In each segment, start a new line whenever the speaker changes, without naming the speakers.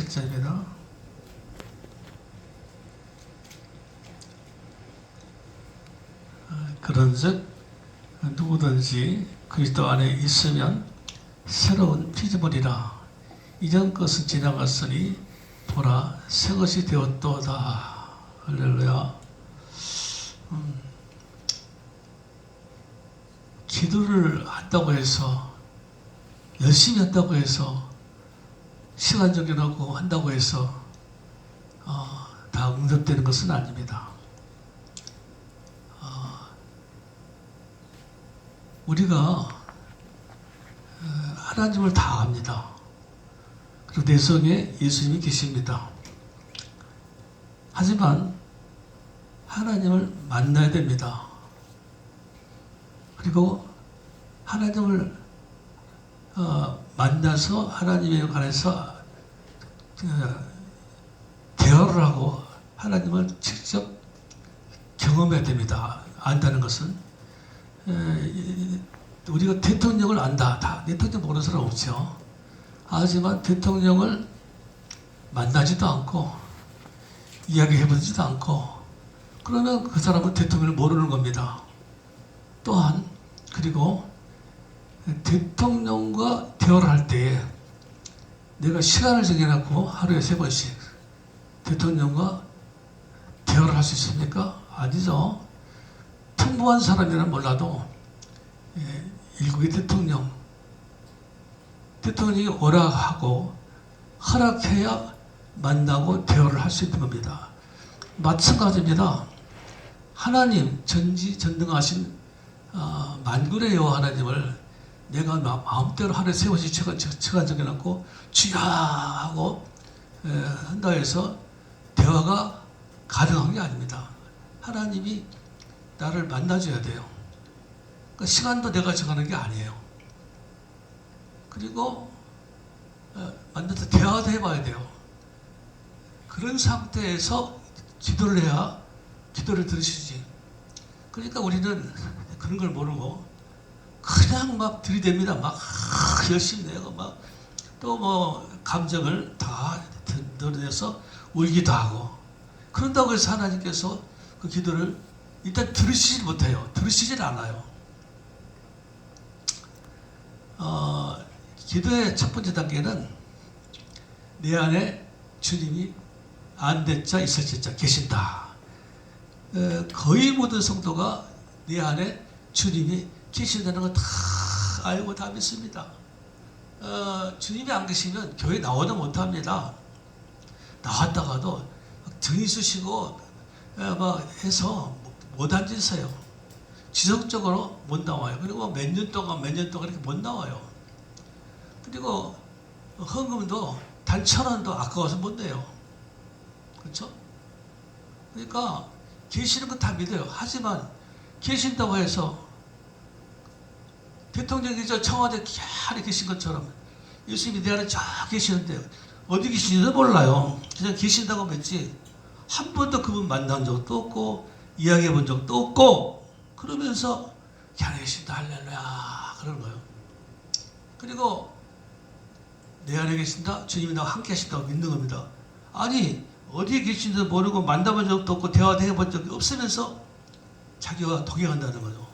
7절입니다. 그런즉 누구든지 그리스도 안에 있으면 새로운 피조물이라. 이전 것은 지나갔으니 보라 새 것이 되었도다. 할렐루야. 기도를 한다고 해서, 열심히 한다고 해서, 시간 정해놓고 한다고 해서 다 응답되는 것은 아닙니다. 우리가 하나님을 다 압니다. 그리고 내 속에 예수님이 계십니다. 하지만 하나님을 만나야 됩니다. 그리고 하나님을 만나서 하나님에 관해서 대화를 하고 하나님을 직접 경험해야 됩니다. 안다는 것은 우리가 대통령을 안다. 다 대통령 모르는 사람 없죠. 하지만 대통령을 만나지도 않고 이야기해보지도 않고 그러면 그 사람은 대통령을 모르는 겁니다. 또한 그리고 대통령과 대화를 할 때에 내가 시간을 정해놓고 하루에 3번씩 대통령과 대화를 할 수 있습니까? 아니죠. 평범한 사람이란 몰라도 일국의 대통령이 허락하고 허락해야 만나고 대화를 할 수 있는 겁니다. 마찬가지입니다. 하나님 전지전능하신 만군의 여호와 하나님을 내가 마음대로 하루에 3번씩 시간 정해놓고 주야 하고 한다 해서 대화가 가능한 게 아닙니다. 하나님이 나를 만나줘야 돼요. 그러니까 시간도 내가 정하는 게 아니에요. 그리고 만나서 대화도 해봐야 돼요. 그런 상태에서 기도를 해야 기도를 들으시지. 그러니까 우리는 그런 걸 모르고 그냥 막 들이댑니다. 막 열심히 내고 막 또 뭐 감정을 다 드러내서 울기도 하고 그런다고 해서 하나님께서 그 기도를 일단 들으시지 못해요. 들으시질 않아요. 기도의 첫 번째 단계는 내 안에 주님이 안 될 자 있을 자 계신다. 거의 모든 성도가 내 안에 주님이 계신다는 거 다 알고 다 믿습니다. 주님이 안 계시면 교회 나오도 못합니다. 나왔다가도 등이 쑤시고 막 해서 못 앉으세요. 지속적으로 못 나와요. 그리고 몇 년 동안 이렇게 못 나와요. 그리고 헌금도 단 1,000원도 아까워서 못 내요. 그렇죠? 그러니까 계시는 거 다 믿어요. 하지만 계신다고 해서 대통령이 저 청와대 기아리 계신 것처럼 예수님이 내 안에 쫙 계시는데 어디 계시는지도 몰라요. 그냥 계신다고 믿지 한 번도 그분 만난 적도 없고 이야기해 본 적도 없고 그러면서 잘 계신다 할렐루야 그러는 거예요. 그리고 내 안에 계신다 주님이 나와 함께 하신다고 믿는 겁니다. 아니 어디에 계신지도 모르고 만나본 적도 없고 대화도 해본 적이 없으면서 자기와 동행한다는 거죠.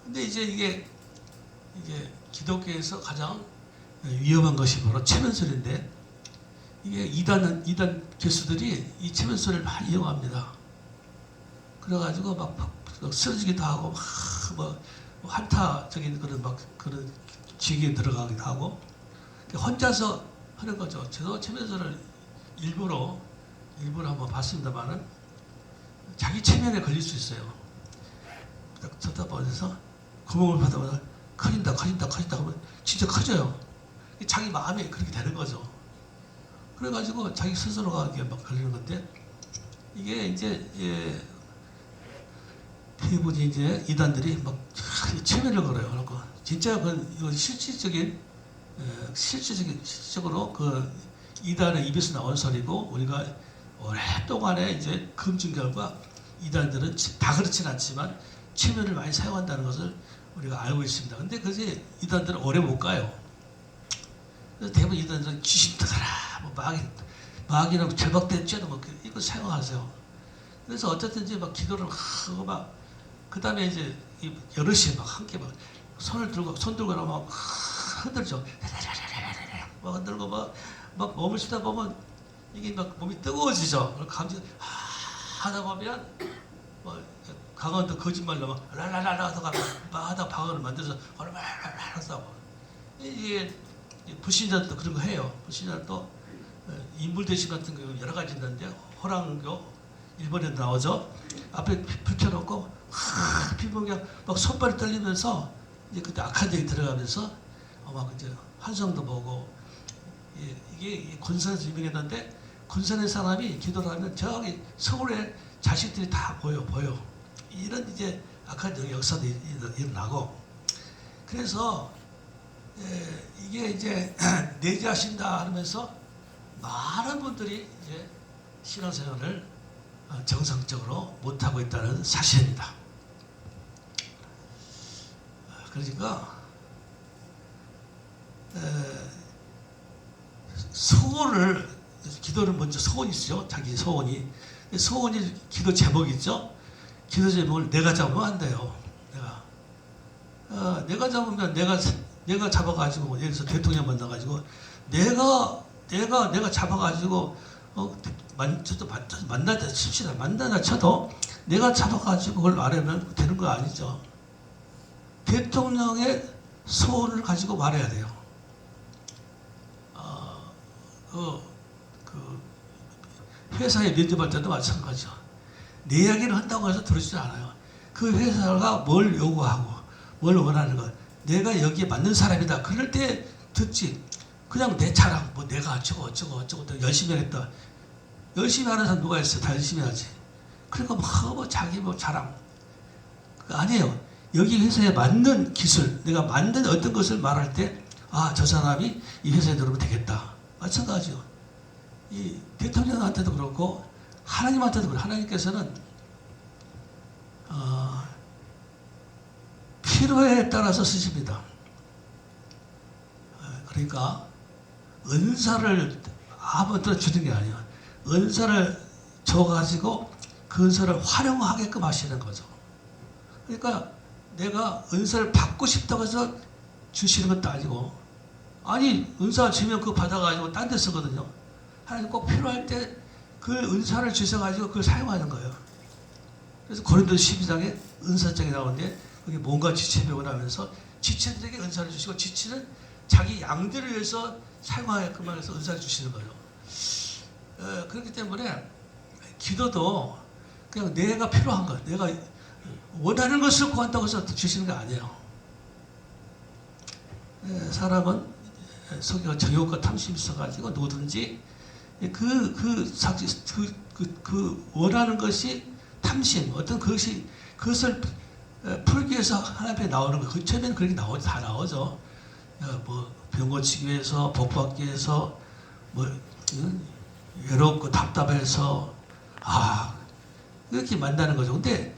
근데 이게 기독교에서 가장 위험한 것이 바로 체면설인데 이게 이단 교수들이 이 체면설을 많이 이용합니다. 그래가지고 막 쓰러지기도 하고 막 한타적인 그런 지기에 들어가기도 하고 혼자서 하는 거죠. 저도 체면설을 일부러 한번 봤습니다만은 자기 체면에 걸릴 수 있어요. 딱 쳐다보면서 구멍을 받아보면 커진다 하면 진짜 커져요. 자기 마음이 그렇게 되는 거죠. 그래가지고 자기 스스로가 이게 막 걸리는 건데 이게 이제 대부분 이제 이단들이 막 체면을 걸어요. 그러고 진짜 그 실질적으로 그 이단의 입에서 나온 소리고 우리가 오랫동안에 이제 검증 결과 이단들은 다 그렇진 않지만 체면을 많이 사용한다는 것을 우리가 알고 있습니다. 근데 그게 이단들은 오래 못 가요. 그래서 대부분 이단들은 귀신 뜯어라 마귀는 절박됐죠. 뭐 이거 사용하세요. 그래서 어쨌든 이제 막 기도를 하고 막 그다음에 이제 여럿이 막 함께 막 손 들고 막 흔들죠. 막 흔들고 막 몸을 쉬다 보면 이게 막 몸이 뜨거워지죠. 감지 하다 보면 뭐 강원도 거짓말로 막 랄랄랄라 하다가 방언을 만들어서 랄랄랄라 싸고 이게 불신자도 그런 거 해요. 불신자도 인물 대신 같은 거 여러 가지 있는데 호랑교 일본에도 나오죠. 앞에 불 켜놓고 피부 그냥 막 손발이 떨리면서 이제 그때 악한 적이 들어가면서 막 이제 환성도 보고 이게 군산에서 유명했는데 군산의 사람이 기도를 하면 저기 서울에 자식들이 다 보여. 이런 이제 악한 역사도 일어나고 그래서 이게 이제 내재하신다 하면서 많은 분들이 이제 신앙생활을 정상적으로 못하고 있다는 사실입니다. 그러니까 소원을 기도를 먼저 소원이 있어요. 자기 소원이 기도 제목이 있죠. 기도 제목을 내가 잡으면 안 돼요. 내가 잡으면 내가 잡아가지고 예를 들어서 대통령 만나가지고 내가 잡아가지고 만나자 칩시다. 만나자 쳐도 내가 잡아가지고 그걸 말하면 되는 거 아니죠. 대통령의 소원을 가지고 말해야 돼요. 회사에 면접할 때도 마찬가지죠. 내 이야기를 한다고 해서 들으시지 않아요. 그 회사가 뭘 요구하고 뭘 원하는 것, 내가 여기에 맞는 사람이다. 그럴 때 듣지. 그냥 내 자랑, 뭐 내가 어쩌고 열심히 하겠다. 열심히 하는 사람 누가 있어? 다 열심히 하지. 그러니까 뭐 자기 뭐 자랑. 아니에요. 여기 회사에 맞는 기술, 내가 만든 어떤 것을 말할 때, 저 사람이 이 회사에 들어오면 되겠다. 마찬가지요. 이 대통령한테도 그렇고 하나님한테도 그렇고 하나님께서는 필요에 따라서 쓰십니다. 그러니까 은사를 아무한테나 주는 게 아니야. 은사를 줘가지고 그 은사를 활용하게끔 하시는 거죠. 그러니까 내가 은사를 받고 싶다고 해서 주시는 것도 아니고, 아니 은사 주면 그거 받아가지고 딴 데 쓰거든요. 하나님 꼭 필요할 때 그 은사를 주셔가지고 그걸 사용하는 거예요. 그래서 고린도 12장에 은사장이 나오는데 그게 뭔가 지체배우를 하면서 지체는 자에게 은사를 주시고 지체는 자기 양들을 위해서 사용하게끔 해서 은사를 주시는 거예요. 그렇기 때문에 기도도 그냥 내가 필요한 것, 내가 원하는 것을 구한다고 해서 주시는 게 아니에요. 사람은 속에 정욕과 탐심이 있어가지고 누구든지 그 원하는 것이 탐심, 어떤 그것을 풀기 위해서 하나님 앞에 나오는 거. 그 처음에는 그렇게 다 나오죠. 뭐 병 고치기 위해서, 복 받기 위해서, 뭐 외롭고 답답해서 이렇게 만나는 거죠. 근데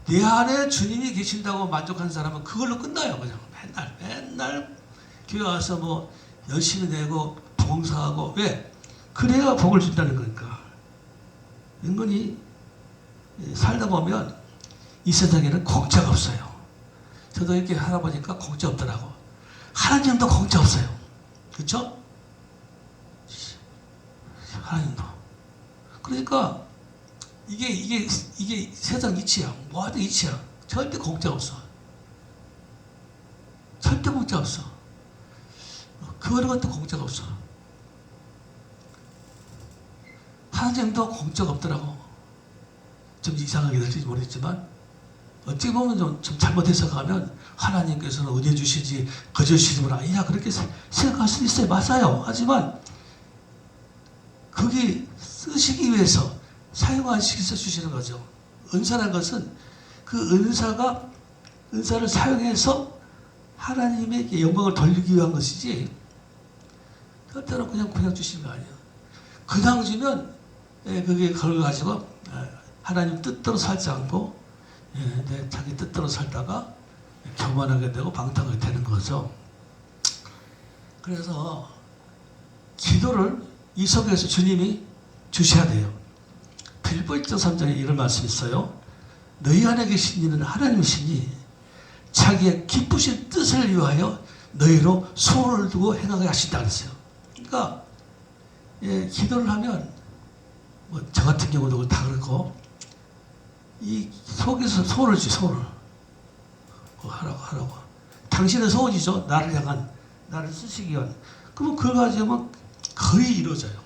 내 안에 주님이 계신다고 만족하는 사람은 그걸로 끝나요. 그냥 맨날 교회 와서 뭐 열심히 내고 봉사하고. 왜? 그래야 복을 준다는 거니까. 은근히 살다 보면 이 세상에는 공짜가 없어요. 저도 이렇게 하다 보니까 공짜 없더라고. 하나님도 공짜 없어요. 그렇죠? 하나님도. 그러니까 이게 세상 이치야. 뭐하든 이치야. 절대 공짜 없어. 절대 공짜 없어. 그 어느 것도 공짜가 없어. 하나님도 공짜가 없더라고. 좀 이상하게 들릴지 모르겠지만 어찌 보면 좀 잘못 해석하면 하나님께서는 은혜 주시지 거저 주시는 분 아니냐 그렇게 생각할 수 있어요. 맞아요. 하지만 거기 쓰시기 위해서 사용하시기 위해서 주시는 거죠. 은사라는 것은 그 은사를 사용해서 하나님에게 영광을 돌리기 위한 것이지 절대로 그냥 주시는 거 아니에요. 그냥 주면 그게 그걸 가지고 하나님 뜻대로 살지 않고 자기 뜻대로 살다가 교만하게 되고 방탕하게 되는 거죠. 그래서 기도를 이 속에서 주님이 주셔야 돼요. 빌보 1장 3장에 이런 말씀이 있어요. 너희 안에 계신 이는 하나님이시니 자기의 기쁘신 뜻을 위하여 너희로 소원을 두고 행하게 하신다 그랬어요. 그러니까 기도를 하면 뭐 저 같은 경우도 다 그렇고 이 속에서 소원을 주 소원을 하라고 당신의 소원이죠. 나를 향한 나를 쓰시기 위한. 그러면 그걸 가지면 거의 이루어져요.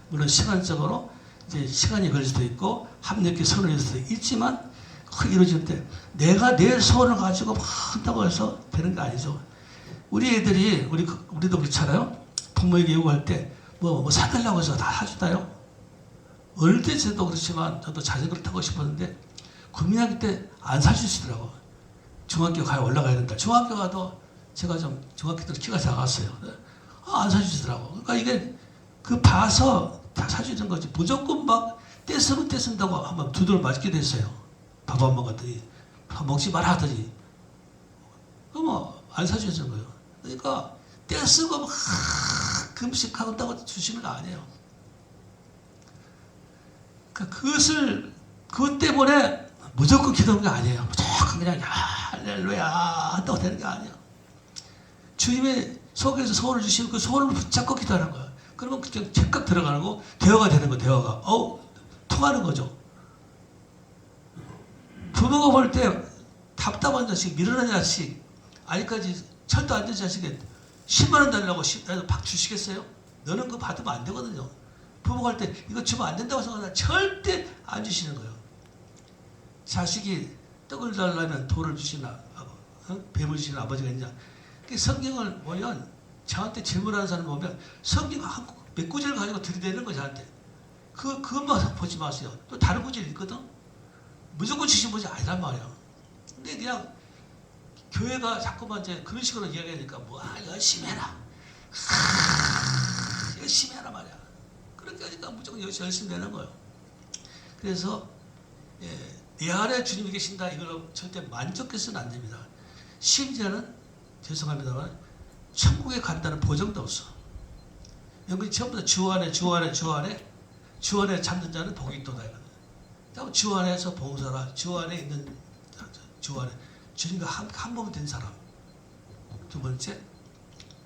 물론 시간적으로 이제 시간이 걸릴 수도 있고 합력이 서늘할 수도 있지만 거의 이루어지는데 내가 내 소원을 가지고 막 한다고 해서 되는 게 아니죠. 우리 애들이 우리도 그렇잖아요. 부모에게 요구할 때 뭐 사달라고 해서 다 사주나요? 어릴 때 저도 그렇지만 저도 자전거를 타고 싶었는데 국민학교 때 안 사주시더라고. 중학교 가야 올라가야 된다. 중학교 가도 제가 좀 중학교 때 키가 작았어요. 안 사주시더라고. 그러니까 이게 그 봐서 다 사주는 거지. 무조건 막 떼쓰면 떼쓴다고 한번 두드려 맞게 됐어요. 밥 안 먹었더니 밥 먹지 마라 하더니 그럼 안 사주는 거예요. 그러니까 떼쓰고 막 금식하고 주시는 거 아니에요. 그러니까 그것 때문에 무조건 기도하는 게 아니에요. 무조건 그냥 할렐루야 한다고 되는 게 아니에요. 주님의 속에서 소원을 주시면 그 소원을 붙잡고 기도하는 거예요. 그러면 그냥 즉각 들어가는 거 대화가 되는 거예요. 대화가 통하는 거죠. 부모가 볼 때 답답한 자식, 미련한 자식, 아직까지 철도 안 된 자식에 10만 원 달라고 박 주시겠어요? 너는 그거 받으면 안 되거든요. 부모가 할 때 이거 주면 안 된다고 생각하면 절대 안 주시는 거예요. 자식이 떡을 달라면 돌을 주시나 뱀을 주시는 아버지가 있냐. 성경을 보면 저한테 질문하는 사람 보면 성경 몇 구절을 가지고 들이대는 거예요. 저한테. 그것만 보지 마세요. 또 다른 구절이 있거든. 무조건 주신 분이 아니란 말이에요. 근데 그냥 교회가 자꾸만 이제 그런 식으로 이야기하니까 열심히 해라. 열심히 하라 말이야. 그렇게 하니까 무조건 열심히 되는 거예요. 그래서 내 안에 주님이 계신다 이걸로 절대 만족해서는 안 됩니다. 심지어는 죄송합니다만 천국에 간다는 보장도 없어. 여기 전부 다 주 안에 참는 자는 복이 있도다. 주 안에서 봉사라. 주 안에 있는 주 안에 주님과 한 몸 된 사람. 두 번째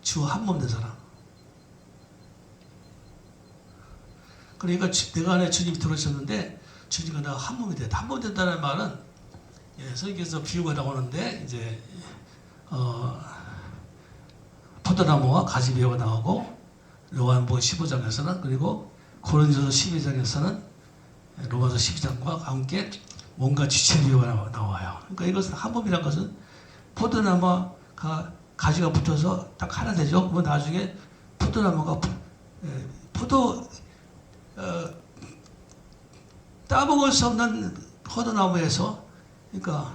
주 한 몸 된 사람. 그러니까 내가 안에 주님이 들어오셨는데 주님과 내가 한 몸이 된다. 한 몸 된다는 말은 성경에서 비유가 나오는데 이제 포도나무와 가지 비유가 나오고 요한복음 15장에서는 그리고 고린도서 12장에서는 로마서 12장과 함께 몸과 지체 비유가 나와요. 그러니까 이것은 한 몸이라는 것은 포도나무가 가지가 붙어서 딱 하나 되죠. 그러면 나중에 포도나무가 따먹을 수 없는 포도나무에서 그러니까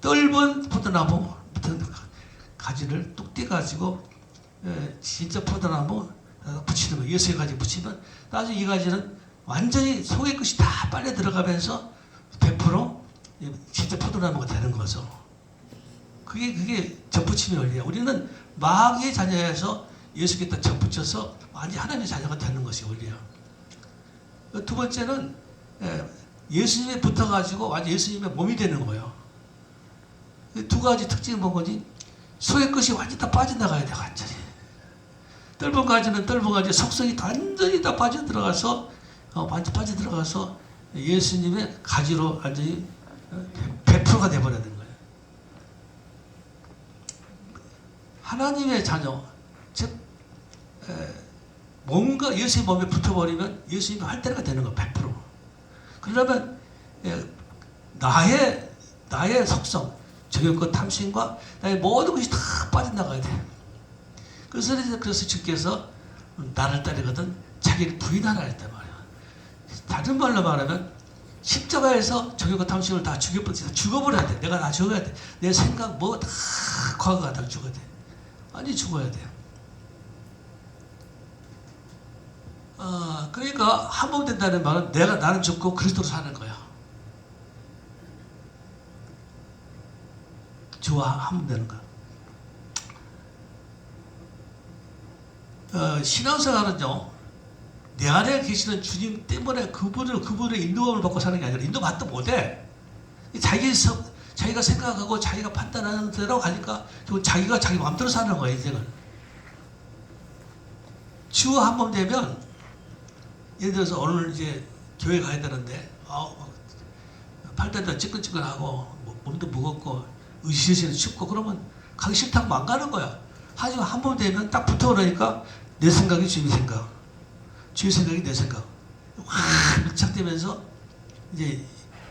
떫은 포도나무 같은 가지를 뚝 떼가지고 진짜 포도나무 붙이는 거예요. 예수의 가지 붙이면 나중에 이 가지는 완전히 속의 것이 다 빨려 들어가면서 100% 진짜 포도나무가 되는 거죠. 그게 접붙임의 원리야. 우리는 마귀의 자녀에서 예수께 접붙여서 완전히 하나님의 자녀가 되는 것이 원리야. 두 번째는 예수님에 붙어가지고 완전 예수님의 몸이 되는 거예요. 두 가지 특징이 뭔지 속의 것이 완전히 다 빠져나가야 돼. 완전히 떫은 가지는 떫은 가지 속성이 완전히 다 빠져들어가서 예수님의 가지로 완전히 100%가 돼버려야 되는 거예요. 하나님의 자녀, 즉 뭔가 예수의 몸에 붙어버리면 예수님의 할때가 되는 거예요. 100%. 그러면 나의 속성, 정욕과 탐심과 나의 모든 것이 다 빠져나가야 돼. 그래서 주께서 나를 따르거든 자기를 부인하라 했단 말이야. 다른 말로 말하면 십자가에서 정욕과 탐심을 다 죽어버려야 돼. 내가 다 죽어야 돼. 내 생각 뭐 다 과거가 다 죽어야 돼. 아니 죽어야 돼. 그러니까 한 몸 된다는 말은 나는 죽고 그리스도로 사는 거야. 주와 한 몸 되는 거야. 신앙생활은요, 내 안에 계시는 주님 때문에 그분의 인도함을 받고 사는 게 아니라 인도받도 못해. 자기가 생각하고 자기가 판단하는 대로 가니까 자기가 자기 마음대로 사는 거야, 인생을. 주 한 번 되면, 예를 들어서 오늘 이제 교회 가야 되는데, 팔다리가 찌끈찌끈하고, 몸도 무겁고, 으시으시 춥고, 그러면 가기 싫다고 안 가는 거야. 하지만 한 번 되면 딱 붙어 그러니까 내 생각이 주님 생각, 주의 생각이 내 생각. 확 밀착되면서 이제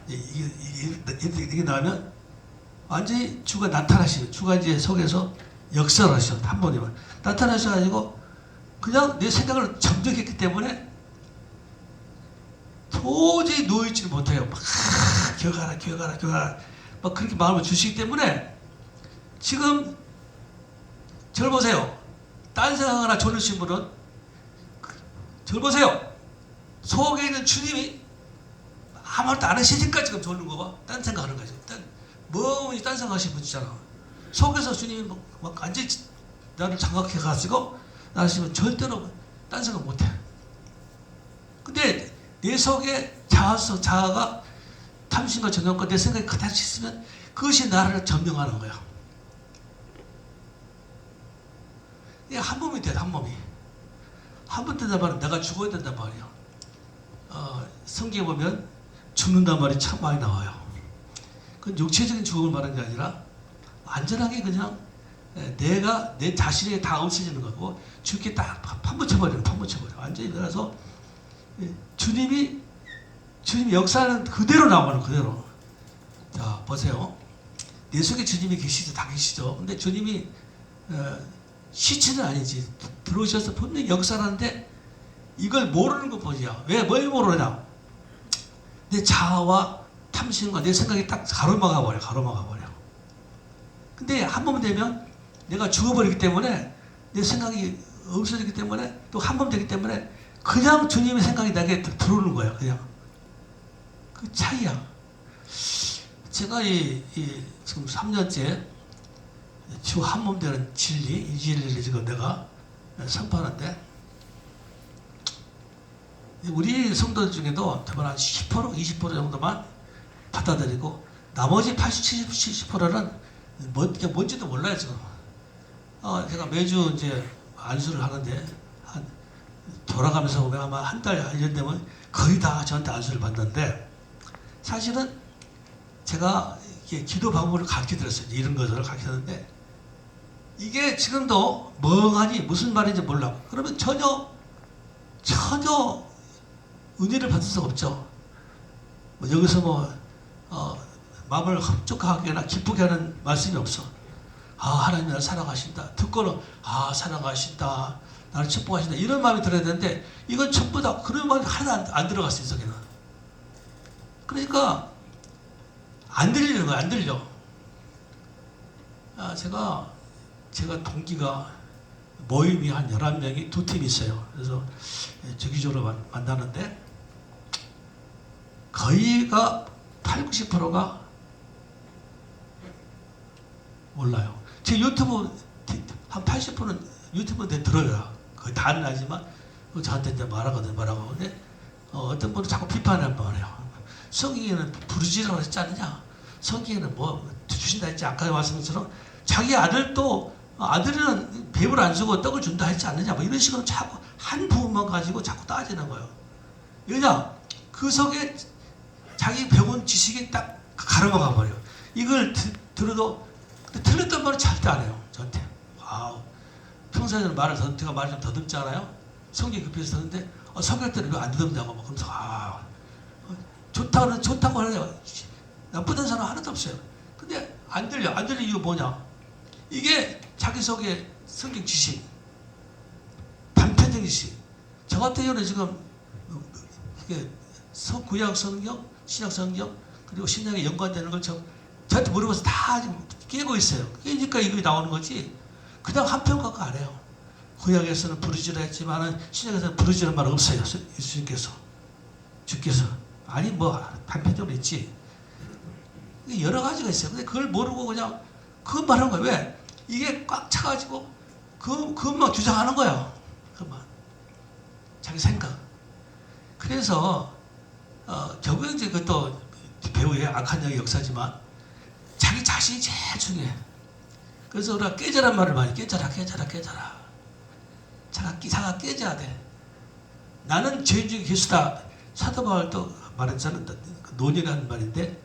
이게 나오면 완전히 주가 나타나시는, 주가 이제 속에서 역사를 하셔. 한 번이면 나타나셔가지고 그냥 내 생각을 점적했기 때문에 도저히 누워있지를 못해요. 막 기억하라 막 그렇게 마음을 주시기 때문에 지금 저를 보세요. 딴 생각하나 졸으신 분은 저를 보세요. 속에 있는 주님이 아무 말도 안 하시니까 지금 졸는 거고 딴 생각하는 거죠. 멍하니 딴 생각하시는 분이잖아. 속에서 주님이 막 완전히 나를 장악해가지고 나시면 절대로 딴 생각 못해. 근데 내 속에 자아가 탐심과 전형과 내 생각이 그대로 있으면 그것이 나를 점령하는 거야. 이게 한 몸이 돼, 한 몸이. 한 번 된단 말은 내가 죽어야 된단 말이야. 성경에 보면 죽는단 말이 참 많이 나와요. 그건 육체적인 죽음을 말하는 게 아니라 완전하게 그냥 내가 내 자신에게 다 없어지는 거고 죽게 딱 파묻혀버려. 완전히. 그래서 주님이 역사는 그대로 나오는 그대로. 자, 보세요. 내 속에 주님이 계시죠. 다 계시죠. 근데 주님이 시체는 아니지. 들어오셔서 분명히 역사하는데 이걸 모르는 것뿐이야. 왜? 뭘 모르냐? 내 자아와 탐심과 내 생각이 딱 가로막아 버려. 근데 한 번 되면 내가 죽어버리기 때문에 내 생각이 없어지기 때문에 또 한 번 되기 때문에 그냥 주님의 생각이 나게 들어오는 거야. 그냥 그 차이야. 제가 지금 3년째 주 한 몸 되는 진리, 이 진리를 지금 내가 선포하는데 우리 성도들 중에도 대부분 한 10%, 20% 정도만 받아들이고 나머지 80, 70%는 뭔지도 몰라요 지금. 제가 매주 이제 안수를 하는데 돌아가면서 보면 아마 한 달, 1년 되면 거의 다 저한테 안수를 받는데 사실은 제가 기도 방법을 가르쳐드렸어요. 이런 것들을 가르쳤는데 이게 지금도 멍하니 무슨 말인지 몰라. 그러면 전혀 은혜를 받을 수가 없죠. 여기서 마음을 흡족하게나 기쁘게 하는 말씀이 없어. 하나님 나를 사랑하신다. 듣고는 사랑하신다. 나를 축복하신다. 이런 마음이 들어야 되는데 이건 전부 다 그런 마음이 하나도 안 들어갔어요. 속에는. 그러니까 안 들리는 거야. 안 들려. 제가 동기가 모임이 한 11명이 두 팀이 있어요. 그래서 주기적으로 만나는데 거의가 8, 90%가 몰라요. 제 유튜브 한 80%는 유튜브에 들어요. 거의 다는 아니지만 저한테 이제 말하거든요. 근데 어떤 분은 자꾸 비판을 말해요. 성경에는 부르짖으라고 했지 않느냐? 성경에는 뭐 주신다 했지? 아까 말씀처럼 자기 아들은 배불 안 주고 떡을 준다 했지 않느냐? 뭐 이런 식으로 자꾸 한 부분만 가지고 자꾸 따지는 거예요. 왜냐? 그 속에 자기 배운 지식이 딱 가로막아 버려요. 이걸 들어도 틀렸단 말은 절대 안 해요. 저한테. 평소에는 제가 말을 좀 더듬잖아요. 성경 급해서 듣는데 성경 때는 왜 안 더듬냐고 막 그러면서 좋다고 하네요. 나쁘다는 사람 하나도 없어요. 근데 안 들려 이유가 뭐냐? 이게 자기 속에 성경 지식, 단편적인 지식. 저 같은 경우는 지금 이게 구약 성경, 신약 성경 그리고 신약에 연관되는 걸 저한테 물어봐서 다 지금 깨고 있어요. 그러니까 이거 나오는 거지. 그냥 한 평가가 안 해요. 구약에서는 부르짖으라 했지만은 신약에서는 부르짖으라는 말 없어요. 주께서 아니 단편적으로 있지. 여러 가지가 있어요. 근데 그걸 모르고 그냥 그것 말하는 거야. 왜? 이게 꽉 차가지고 그것만 주장하는 거야. 자기 생각. 그래서 결국은 이제 그것도 배우의 악한 영의 역사지만 자기 자신이 제일 중요해. 그래서 우리가 깨자란 말을 많이 깨자라. 자가 깨져야 돼. 나는 죄인 중에 괴수다. 사도 바울도 말했잖아. 논의라는 말인데,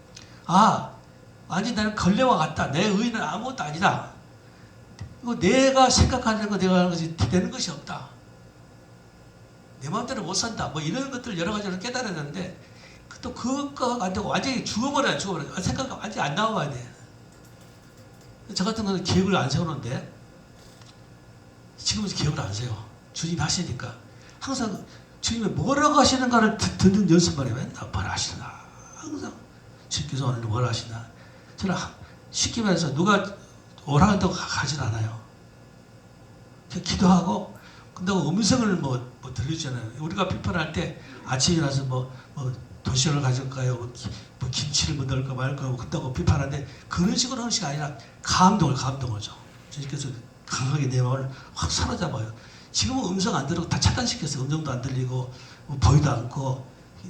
아니 나는 걸레와 같다. 내 의는 아무것도 아니다. 내가 생각하는 거 내가 하는 것이 되는 것이 없다. 내 마음대로 못 산다. 뭐 이런 것들 여러 가지를 깨달았는데 또 그것과 안 되고 완전히 죽어버려. 생각이 완전히 안 나와야 돼. 저 같은 거는 계획을 안 세우는데 지금은 계획을 안 세워. 주님이 하시니까 항상 주님이 뭐라고 하시는가를 듣는 연습만 해. 맨날 뭘 하시나. 항상 주님께서 오늘 뭘 하시나. 저는 쉽게 말해서 누가 오라는다고 가진 않아요. 그냥 기도하고 근다고 음성을 뭐 들리잖아요. 우리가 비판할 때 아침에 일어나서 뭐 도시락을 가져갈까요? 뭐 김치를 뭐 넣을까 말까 그런다고 비판하는데 그런 식으로 하는 것이 아니라 감동을 줘. 주님께서 강하게 내 마음을 확 사로잡아요. 지금은 음성 안 들고 다 차단시켰어요. 음성도 안 들리고 뭐 보이도 않고.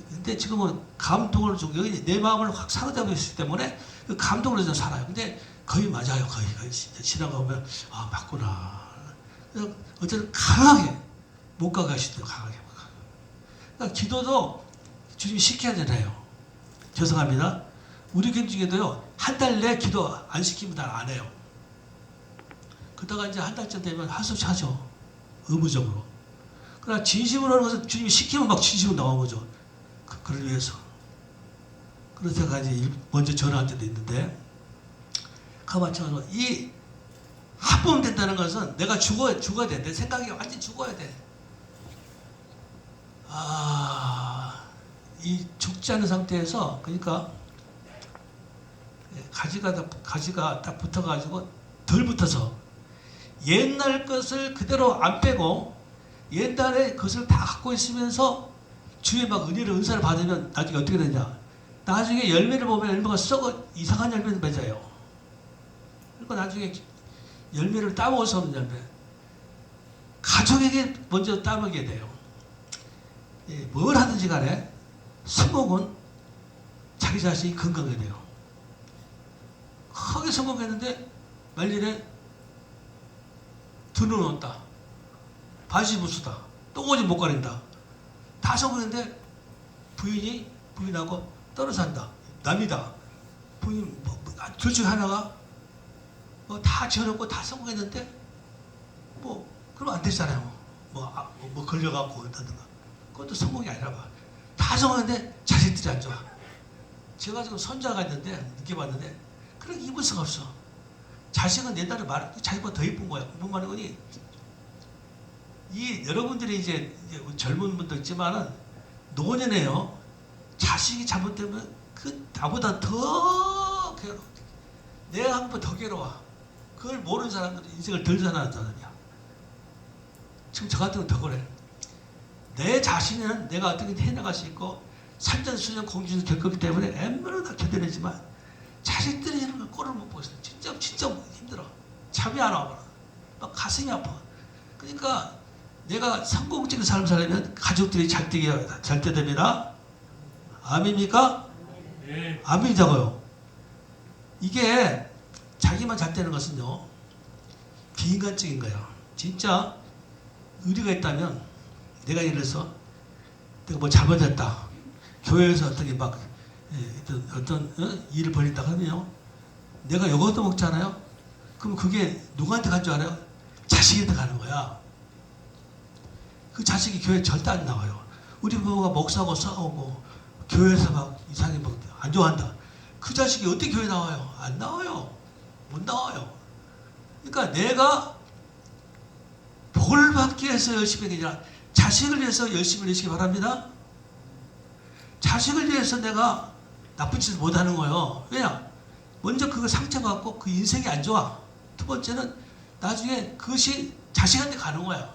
근데 지금은 감동을 주고 여기 내 마음을 확 사로잡고 있기 때문에 그 감동으로 좀 살아요. 근데 거의 맞아요. 거의 지나가보면 맞구나. 어쨌든 강하게 못 가게 하시대요. 강하게. 그러니까 기도도 주님이 시켜야 되나요? 죄송합니다. 우리 교인 중에도요, 한 달 내 기도 안 시키면 다 안 해요. 그러다가 이제 한 달쯤 되면 한숨 차죠. 의무적으로. 그러나 진심으로 하는 것은 주님이 시키면 막 진심으로 나오죠. 그걸 위해서. 그래서 제가 이제 먼저 전화할 때도 있는데, 가만히 이 합법된다는 것은 내가 죽어야 돼. 내 생각이 완전히 죽어야 돼. 이 죽지 않은 상태에서, 그러니까 가지가 딱 붙어가지고 덜 붙어서 옛날 것을 그대로 안 빼고 옛날에 그것을 다 갖고 있으면서 주의 막 은사를 받으면 나중에 어떻게 되냐? 나중에 열매를 보면 열매가 썩어 이상한 열매를 맺어요. 그러니까 나중에 열매를 따먹을 수 없는 열매. 가족에게 먼저 따먹게 돼요. 뭘 하든지 간에 성공은 자기 자신이 건강해야 돼요. 크게 성공했는데 말일에 드는 온다. 반시부수다. 똥오지 못 가린다. 다 성공했는데 부인하고 떨어져 산다. 남이다. 부인 둘 중에 하나가 다 지어놓고 다 성공했는데 그럼 안 되잖아요. 걸려갖고 한다든가. 그것도 성공이 아니라 봐. 다 성공했는데 자식들이 안 좋아. 제가 지금 손자가 있는데 느껴봤는데 그렇게 이쁠 수가 없어. 자식은 옛날에 자식보다 더 이쁜 거야. 무슨 말인 거니? 여러분들이 이제 젊은 분도 있지만은 노년에요. 자식이 잘못되면 나보다 더 괴로워. 내가 한 번 더 괴로워. 그걸 모르는 사람들은 인생을 덜 사는 사람이야. 지금 저 같은 건 더 그래. 내 자신은 내가 어떻게 해나갈 수 있고 산전수전 공주는 될 거기 때문에 웬만하면 다 견뎌내지만 자식들이 이런 걸 꼴을 못 보고 있어. 진짜 힘들어. 잠이 안 와. 막 가슴이 아파. 그러니까 내가 성공적인 삶을 살려면 가족들이 잘 때 됩니다. 아멘입니까? 네. 아멘이자고요. 이게 자기만 잘 되는 것은요 비인간적인 거예요. 진짜 의리가 있다면 내가 예를 들어서 내가 뭐 잘못했다. 교회에서 어떤 일을 벌인다 하면요 내가 요것도 먹잖아요. 그럼 그게 누구한테 간 줄 알아요? 자식한테 가는 거야. 그 자식이 교회 절대 안 나와요. 우리 부모가 목사하고 싸우고 교회에서 막 이상하게 안 좋아한다. 그 자식이 어떻게 교회 나와요? 안 나와요. 못 나와요. 그러니까 내가 복을 받기 위해서 열심히 하는 게 아니라 자식을 위해서 열심히 하시기 바랍니다. 자식을 위해서 내가 나쁜 짓을 못하는 거예요. 왜냐? 먼저 그거 상처받고 그 인생이 안 좋아. 두 번째는 나중에 그것이 자식한테 가는 거야.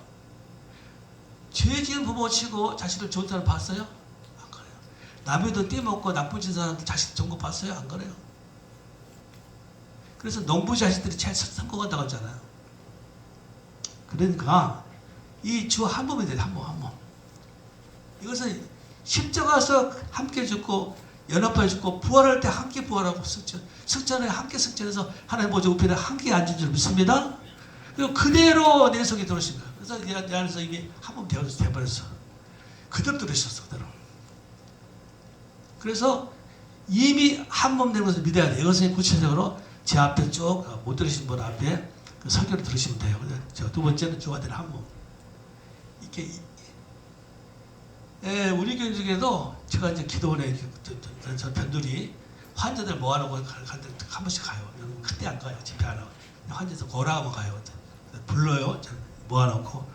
죄 지은 부모 치고 자식을 좋은 사람 봤어요? 안 그래요. 남의 돈 떼먹고 나쁜 짓 사람한테 자식 좋은 거 봤어요? 안 그래요. 그래서 농부 자식들이 제일 성공한다고 하잖아요. 그러니까 이 주 한 번이 돼요. 한 번. 이것은 십자가에서 함께 죽고 연합하여 죽고 부활할 때 함께 부활하고 승천에 함께 승천해서 하나님 보좌 우편에 함께 앉은 줄 믿습니다. 그리고 그대로 내 속에 들어오신 거예요. 그래서 내 안에서 이미 한 번 되어버렸어. 그대로 들으셨어. 그대로. 그래서 이미 한 몸 되는 것을 믿어야 돼요. 이것은 구체적으로 제 앞에 쭉 못 들으신 분 앞에 그 설교를 들으시면 돼요. 두 번째는 주가 되는 한 몸. 이렇게 우리 교회 중에도 제가 이제 기도원에 저 변들이 환자들 모아놓고 한 번씩 가요. 그때 안 가요. 집회 안 하고. 환자에서 고라하면 가요. 불러요. 모아놓고.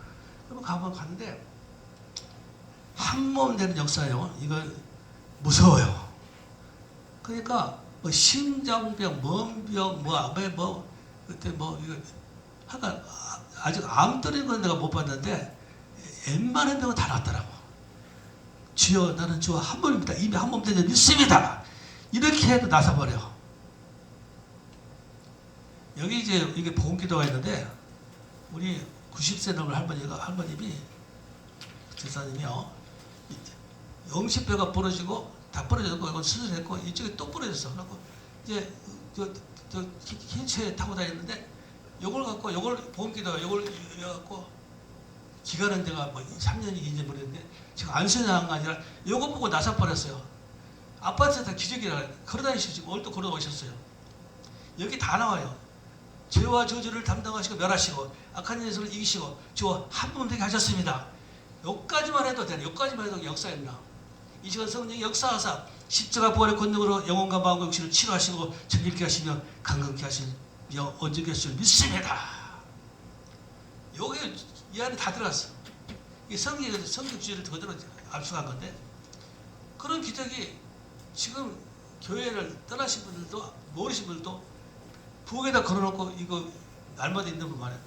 그러면 가면 가는데 한 몸 되는 역사예요. 이거 무서워요. 그러니까 뭐 심장병, 먼병, 그때 이거 하여간 아직 암 떨어진 건 내가 못 봤는데 웬만한 병은 다 낫더라고. 주여 나는 주와 한 몸입니다. 이미 한 몸 되는 믿습니다. 이렇게 해도 나서버려. 여기 이제 이게 보험기도가 있는데 우리 90세 넘은 할머님이 제사님이요. 영신뼈가 부러지고 다 부러졌고 이건 수술했고 이쪽에 또 부러졌어. 그래고 이제 저 휠체어에 타고 다녔는데 요걸 갖고 요걸 보험기도 요걸 갖고 기간은 제가 뭐 3년이 2년 버렸는데 지금 안수냐한 거 아니라 요거 보고 나서 버렸어요. 아파트에 다 기저귀라 걸어다니시고 지금 오늘 또 걸어오셨어요. 여기 다 나와요. 죄와 저주를 담당하시고 멸하시고 악한 예수를 이기시고 주와 한 번 되게 하셨습니다. 여기까지만 해도 되네. 여기까지만 해도 역사였나. 이 시간 성령이 역사하사 십자가 부활의 권능으로 영혼과 마음과 육신을 치료하시고 정결케 하시며 강건케 하시며 언제게 하실 믿습니다. 여기 이 안에 다 들어갔어. 이 성경 주제를 그대로 압축한 건데 그런 기적이 지금 교회를 떠나신 분들도 모르신 분들도 부엌에다 걸어놓고 이거 날마다 있는 분 말이야.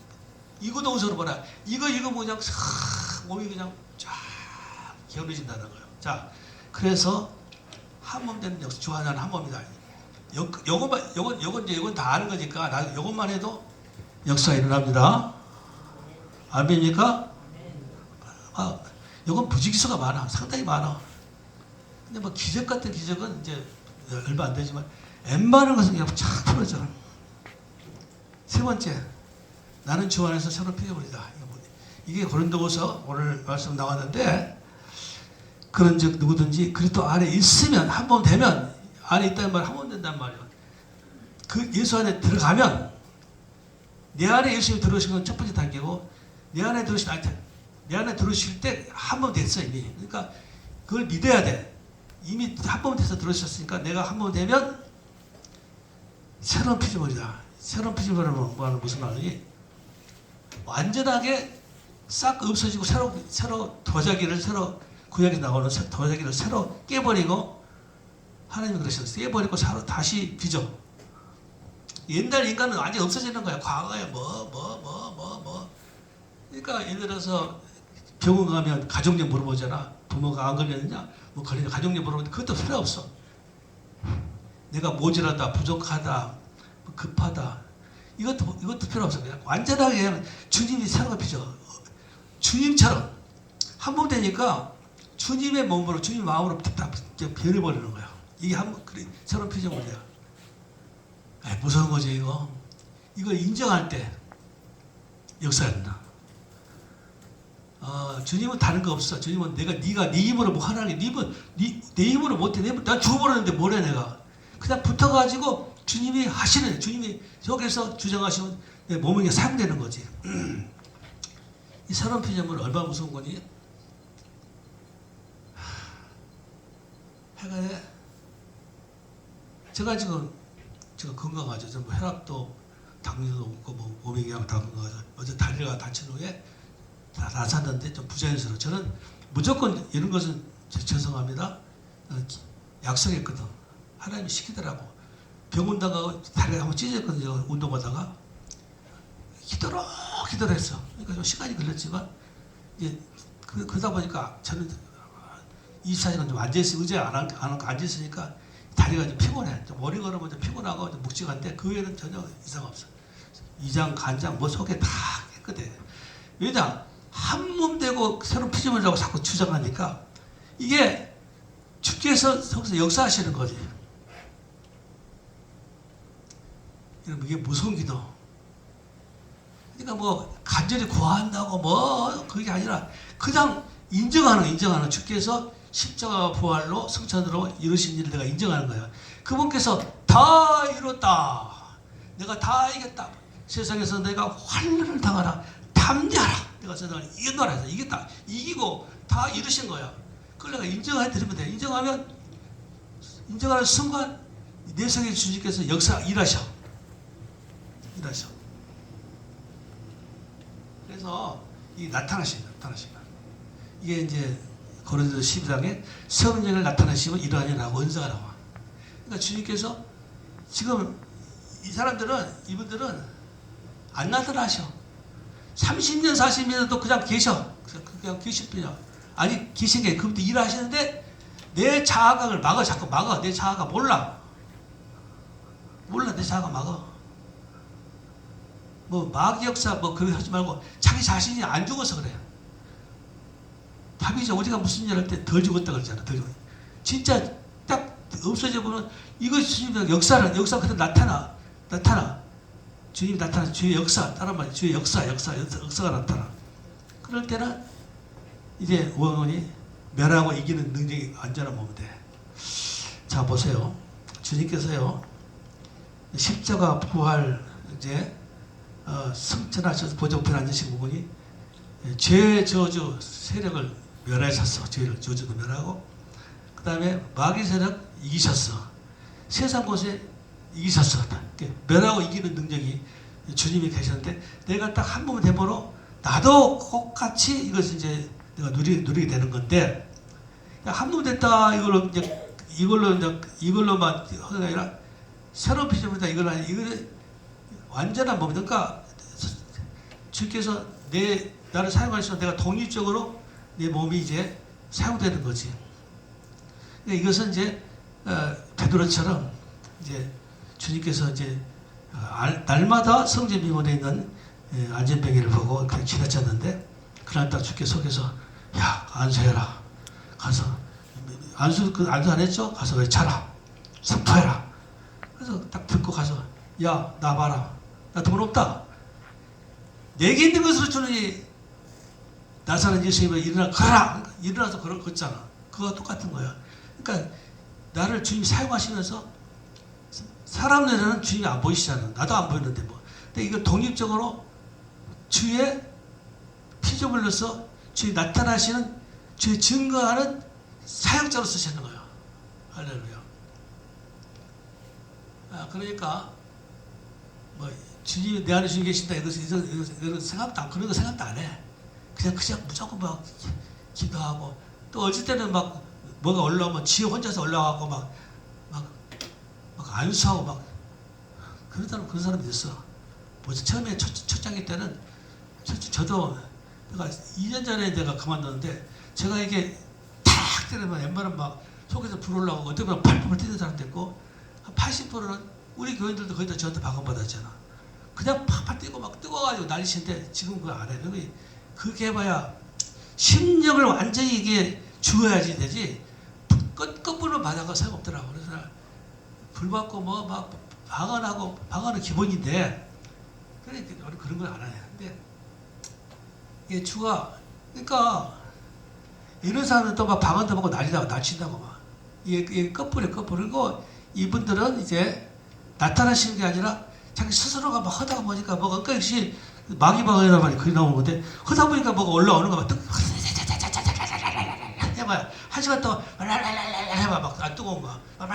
이거 동서로 봐라. 이거 그냥 싹 몸이 그냥 쫙 게을러진다는 거예요. 자, 그래서 한 몸 되는 역사, 주 하나는 한 몸이다. 요건 다 아는 거니까 요것만 해도 역사가 일어납니다. 아멘입니까? 요건 부지기수가 많아. 상당히 많아. 근데 뭐 기적 같은 기적은 이제 얼마 안 되지만 웬만한 것은 그냥 착 풀어져. 세 번째, 나는 주 안에서 새로운 피조물이다. 이게 고린도후서 오늘 말씀 나왔는데 그런즉 누구든지 그리스도 안에 있으면 한 번 되면 안에 있다는 말 한 번 된단 말이에요. 그 예수 안에 들어가면 내 안에 예수님이 들어오신 건 첫 번째 단계고 내 안에 들어오실 때 한 번 됐어 이미. 그러니까 그걸 믿어야 돼. 이미 한 번 돼서 들어오셨으니까 내가 한 번 되면 새로운 피조물이다. 새로운 피조물은 뭐하는 무슨 말이니? 완전하게 싹 없어지고 새로 도자기를 새로 구약에 나오는 도자기를 새로 깨버리고 하나님이 그러셨어요. 깨버리고 다시 빚어. 옛날 인간은 완전히 없어지는 거야. 과거에 그러니까 예를 들어서 병원 가면 가족력 물어보잖아. 부모가 안 걸렸느냐? 뭐 걸리냐? 가족력 물어보는데 그것도 필요 없어. 내가 모자라다, 부족하다, 급하다. 이것도 필요 없어. 그냥 완전하게 주님이 새로운 빚어. 주님처럼 한 몸 되니까 주님의 몸으로 주님 마음으로 딱 변해버리는 거야. 이게 새로운 피조물이야. 무서운 거지 이거. 이걸 인정할 때 역사한다. 주님은 다른 거 없어. 주님은 네가 네 힘으로 뭐 하나님 내 힘으로 못해. 난 죽어버렸는데 뭐래 내가. 그냥 붙어가지고 주님이 하시는 주님이 여기서 주장하시면 내 몸이 사용되는 거지. 이 새로운 피조물은 얼마나 무서운 거니? 해가에 제가 건강하죠. 뭐 혈압도 당뇨도 없고 뭐 몸이 그냥 다 건강하죠. 어제 다리가 다친 후에 다 나섰는데 좀 부자연스러워. 저는 무조건 이런 것은 죄송합니다. 약속했거든. 하나님이 시키더라고. 병원 다가고 다리가 한번 찢어졌거든요. 운동하다가 기도로 했어. 그러니까 좀 시간이 걸렸지만 이제 그러다 보니까 저는 24시간 좀 앉아있어. 의자에 안 앉아있으니까 다리가 좀 피곤해. 좀 머리 걸으면 좀 피곤하고 좀 묵직한데 그 외에는 전혀 이상 없어. 이장, 간장, 뭐 속에 다 깨끗해. 왜냐? 한 몸 되고 새로운 피조물이라고 자꾸 주장하니까 이게 주께서 거기서 역사하시는 거지. 이게 무서운 기도. 그러니까 뭐 간절히 구한다고 뭐 그게 아니라 그냥 인정하는 주께서 십자가 부활로 성천으로 이루신 일을 내가 인정하는 거야. 그분께서 다 이뤘다. 내가 다 이겼다. 세상에서 내가 환난을 당하라. 담대하라. 내가 세상을 이겼노라 해서 이겼다. 이기고 다 이루신 거야. 그걸 내가 인정해 드리면 돼. 인정하는 순간 내 속에 주님께서 역사 일하셔. 그래서 이 나타나신 거야. 이게 이제 고린도서 12장에 성령을 나타내시면 이러하니라고 원사가 나와. 그러니까 주님께서 지금 이분들은 안 나타나셔. 30년, 40년도 그냥 계셔. 그냥 계실 뿐이야. 아니, 계신 게 그분도 일하시는데 내 자아각을 막아, 자꾸 막아. 내 자아가 몰라, 내 자아가 막아. 뭐, 마귀 역사, 뭐, 그렇게 하지 말고 자기 자신이 안 죽어서 그래. 다윗이 우리가 무슨 일 할 때 덜 죽었다 그러잖아. 덜 죽었다. 진짜 딱 없어져보면 이것이 주님의 역사 그대로 나타나. 주님이 나타나. 주의 역사. 다른 말이 주의 역사가 나타나. 그럴 때는 이제 원원이 멸하고 이기는 능력이 완전한 몸이 돼. 자, 보세요. 주님께서요, 십자가 부활, 이제, 승천하셔서 보좌우편에 앉으신 부분이 죄 저주 세력을 멸하셨어. 죄를 저주도 멸하고, 그 다음에 마귀 세력 이기셨어. 세상 곳에 이기셨어. 멸하고 이기는 능력이 주님이 계셨는데, 내가 딱 한 몸이 되므로 나도 똑같이 이것을 이제 내가 누리게 되는 건데, 한 몸 됐다 이걸로만 하는 게 아니라 새로운 피조물이다 이거는 완전한 몸이. 그러니까 주께서 나를 사용하시면 내가 독립적으로 내 몸이 이제 사용되는 거지. 그러니까 이것은 이제 베드로처럼 이제 주님께서 이제 날마다 성전 비문에 있는 안전병기를 보고 그렇게 지나쳤는데, 그날 딱 주께 속에서 야, 안수해라. 가서 안수 안 했죠? 가서 외쳐라. 선포해라. 그래서 딱 듣고 가서 야, 나 봐라. 나 돈 없다. 내게 있는 것으로 주니 나사는 예수님을 일어나라. 일어나서 걷잖아. 그거 똑같은 거야. 그러니까 나를 주님이 사용하시면서 사람 눈에는 주님이 안 보이시잖아. 나도 안 보이는데 뭐. 근데 이걸 독립적으로 주의 피조물로서 주의 나타나시는, 주의 증거하는 사역자로 쓰시는 거예요. 할렐루야. 그러니까 뭐 주님이 내 안에 주님 계신다 이런 생각도 안, 그런 거 생각도 안 해. 그냥 무조건 막 기도하고, 또 어쩔 때는 막 뭐가 올라오면 지 혼자서 올라가고 막 안수하고 막 그런 사람이 있어. 뭐 처음에 첫 장기 때는 저도 내가 2년 전에 내가 그만뒀는데, 제가 이게 탁 때리면 웬만하면 막 속에서 불 올라오고 어떻게 보면 팔팔 뛰는 사람도 있고, 한 80%는 우리 교인들도 거의 다 저한테 방언받았잖아. 그냥 팍팍 뛰고 막 뜨거워가지고 난리치는데 지금 그거 안 해. 그렇게 해봐야 심령을 완전히 이게 죽어야지 되지. 끝불로 맞아가 소용없더라고. 그래서 불 받고 뭐 막 방언은 기본인데, 그래 그런 걸 안 해. 근데 이게 그러니까 이런 사람은 또 막 방언도 먹고 난친다고 막. 이게 끝불이고, 이분들은 이제 나타나시는 게 아니라 자기 스스로가 막 하다가 보니까 뭐가 끝없이 마귀 방언이란 말이 그리 나오는 건데, 하다 보니까 뭐가 올라오는 거 막 해봐야 한 시간 동안 해봐 막 안 뜨거운 거 뭐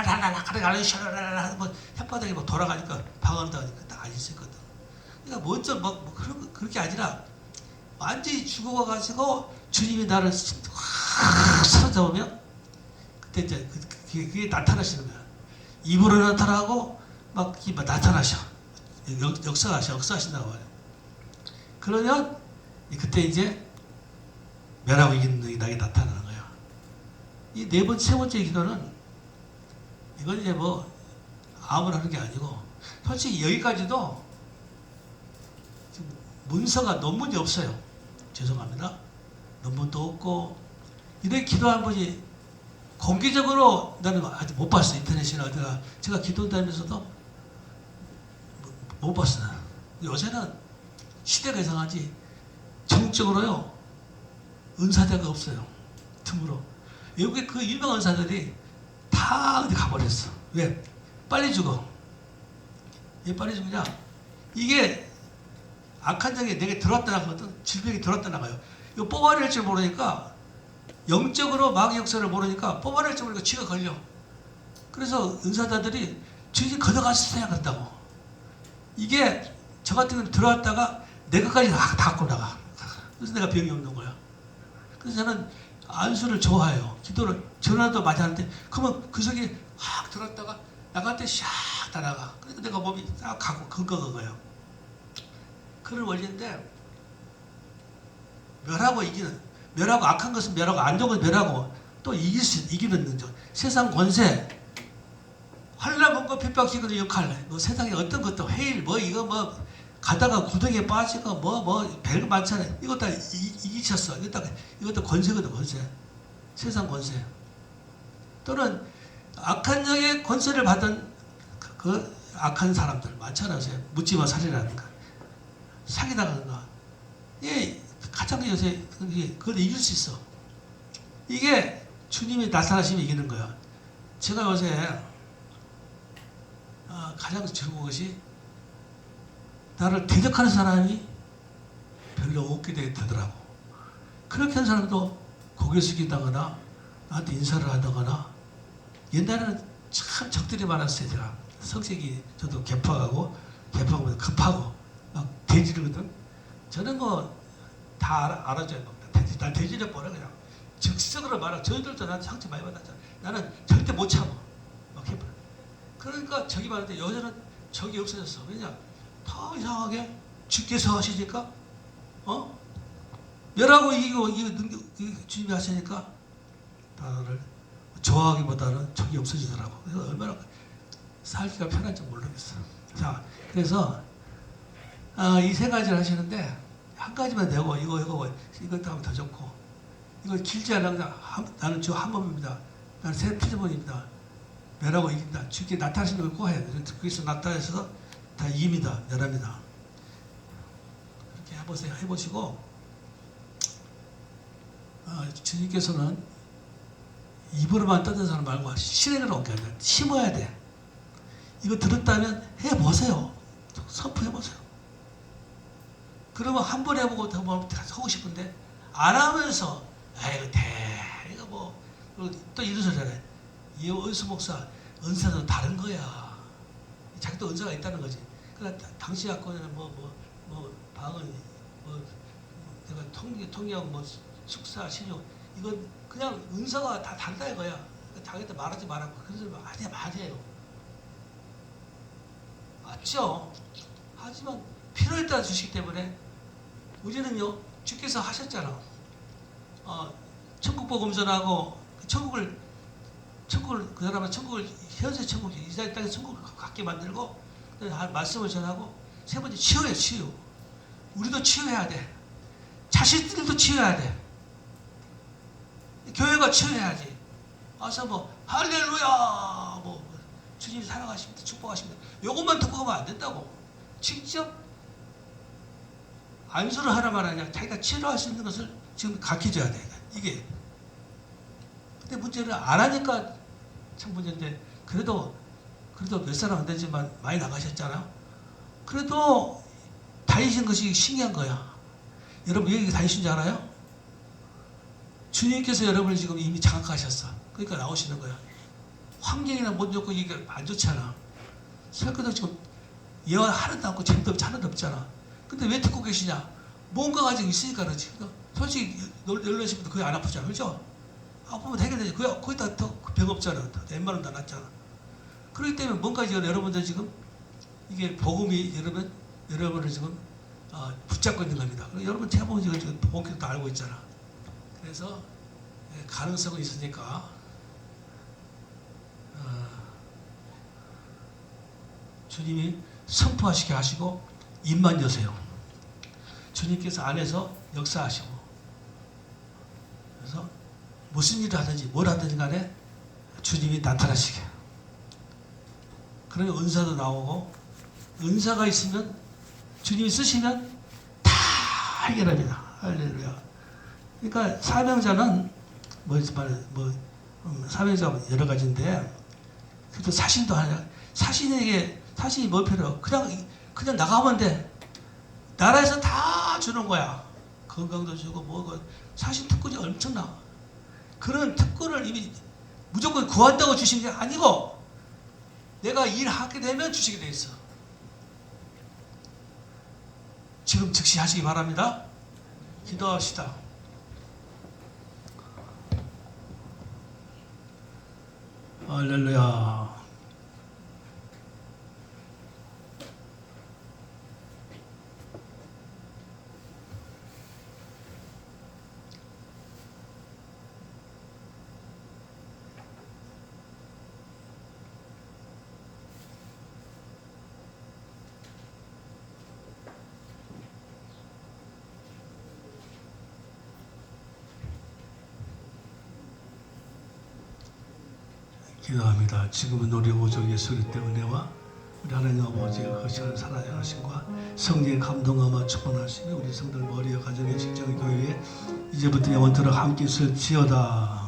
혓바닥이 막 돌아가니까 방언도 하니까 딱 안 있었거든. 그러니까 뭐 그렇게 아니라 완전히 죽어가지고 주님이 나를 확 사로잡으면 그때 이제 그게 나타나시는 거야. 입으로 나타나고 막 나타나셔. 역사하신다고 말이야. 그러면 그때 이제 멸하고 이기는 능력이 나게 나타나는 거야. 이 세 번째 기도는 이건 이제 뭐 아무나 하는 게 아니고, 솔직히 여기까지도 지금 문서가 논문이 없어요. 죄송합니다. 논문도 없고, 이렇게 기도한 분이 공개적으로 나는 아직 못 봤어. 인터넷이나 어디가. 제가 기도 다니면서도 못 봤어요. 요새는 시대가 이상하지. 정적으로요. 은사자가 없어요. 틈으로. 외국에 그 유명한 은사들이 다 어디 가버렸어. 왜? 빨리 죽어. 왜 빨리 죽냐? 이게 악한 적이 내게 들어왔다 나가거든. 질병이 들어왔다 나가요. 이거 뽑아낼 줄 모르니까 영적으로 마귀 역사를 모르니까 뽑아낼 줄 모르니까 쥐가 걸려. 그래서 은사자들이 쥐 걷어갔어야 그런다고. 이게 저 같은 경우는 들어왔다가 내 것까지 다 갖고 나가. 그래서 내가 병이 없는 거야. 그래서 저는 안수를 좋아해요. 기도를 전화도 많이 하는데 그러면 그 속에 확 들어왔다가 나갈 때 샥 다 나가. 그러니까 내가 몸이 딱 가고 그거예요. 그런 원리인데 멸하고 이기는, 멸하고 악한 것은 멸하고 안 좋은 것은 멸하고 또 이기는 능력. 세상 권세, 환난 번거 핍박시키는 역할, 뭐 세상에 어떤 것도 해일 뭐 이거 뭐 가다가 구덩이에 빠지고 뭐 별거 많잖아요. 이거 다 이기셨어. 이것도 권세거든, 권세. 세상 권세. 또는 악한 영의 권세를 받은 그 악한 사람들 많잖아요. 묻지마 살이라든가 사기당하는가. 예, 가장 요새 그걸 이길 수 있어. 이게 주님이 나타나시면 이기는 거야. 제가 요새 가장 즐거운 것이 나를 대적하는 사람이 별로 없게 되더라고. 그렇게 한 사람도 고개 숙인다거나 나한테 인사를 하다거나. 옛날에는 참 적들이 많았어요. 제가 성격이 저도 개파하고 급하고 막 대지르거든. 저는 뭐 다 알아줘야 됩니다. 난 대지를 버려 그냥. 즉석으로 말하고 저희들도 나한테 상처 많이 받았잖아. 나는 절대 못 참아. 막 해버려. 그러니까 적이 많은데 여자는 적이 없어졌어. 왜냐? 다 이상하게 주께서 하시니까 멸하고 이기고 주님이 하시니까 나를 좋아하기보다는 적이 없어지더라고. 그래서 얼마나 살기가 편한지 모르겠어. 자, 그래서 이 세 가지를 하시는데 한 가지만 내고 이것도 하면 더 좋고, 이거 길지 않아. 나는 주 한 번입니다. 나는 새 피조물입니다. 멸하고 이긴다. 주께 나타나시는 걸 꼭 해요. 그래서 나타나셔서 다 이깁니다. 멸합니다. 그렇게 해보시고 주님께서는 입으로만 떠든 사람 말고 실행으로 옮겨야 돼. 심어야 돼. 이거 들었다면 해보세요. 선포해보세요. 그러면 한 번 해보고 더 하고 싶은데 안 하면서 아이고 이거 뭐 또 이런 소리 하네. 이 은수 목사 은사도 다른 거야. 자기도 은사가 있다는 거지. 그러니까 당신 갖고는 뭐 방언 내가 통역 뭐 숙사 신용 이건 그냥 은사가 다 다르다 이거야. 그러니까 자기한테 말하지 말라고. 그런 소리 맞아요. 맞죠? 하지만 필요에 따라 주시기 때문에 우리는요 주께서 하셨잖아. 천국 복음 전하고 천국을 그 사람은 천국을 현세 천국이 이 땅에 천국을 갖게 만들고 말씀을 전하고 세 번째 치유해 치유. 우리도 치유해야 돼. 자식들도 치유해야 돼. 교회가 치유해야지. 와서 뭐 할렐루야 뭐 주님 사랑하십니다 축복하십니다 요것만 듣고 가면 안 된다고. 직접 안수를 하라만 하냐. 자기가 치료할 수 있는 것을 지금 가르쳐줘야 돼. 이게 근데 문제를 안 하니까 참 문제인데 그래도 몇 사람 안 되지만 많이 나가셨잖아. 그래도 다니신 것이 신기한 거야. 여러분 왜 다니신 줄 알아요? 주님께서 여러분을 지금 이미 장악하셨어. 그러니까 나오시는 거야. 환경이나 못 좋고 이게 안 좋잖아. 설교도 지금 예언 하나도 않고 재미도 하나도 없잖아. 근데 왜 듣고 계시냐? 뭔가가 지금 있으니까 그렇지. 솔직히 놀라신 분도 거의 안 아프잖아. 그렇죠? 아프면 해결되지. 거기다 더 병 없잖아. 웬만하면 다 낫잖아. 그렇기 때문에 뭔가 지금 여러분들 지금 이게 복음이 여러분을 지금 붙잡고 있는 겁니다. 여러분 제가 지금 복음도 알고 있잖아. 그래서 가능성은 있으니까 주님이 선포하시게 하시고 입만 여세요. 주님께서 안에서 역사하시고 그래서 무슨 일을 하든지 뭘 하든지 간에 주님이 나타나시게. 그러면 은사도 나오고, 은사가 있으면 주님이 쓰시면 다 해결합니다. 할렐루야. 그러니까 사명자는 사명자 여러 가지인데, 그래도 사신도 하냐. 사신이 뭐 필요? 그냥 나가면 돼. 나라에서 다 주는 거야. 건강도 주고 뭐고. 사신 특권이 엄청나. 그런 특권을 이미 무조건 구한다고 주신 게 아니고, 내가 일하게 되면 주시게 돼 있어. 지금 즉시 하시기 바랍니다. 기도합시다. 할렐루야. 기도합니다. 지금은 우리 오적 예수 그리스도의 은혜와 우리 하나님 아버지의 거룩한 사랑의 하심과 성령의 감동하며 축복하시며 우리 성들 머리와 가정의 직장 교회에 이제부터 영원토록 함께 있을지어다.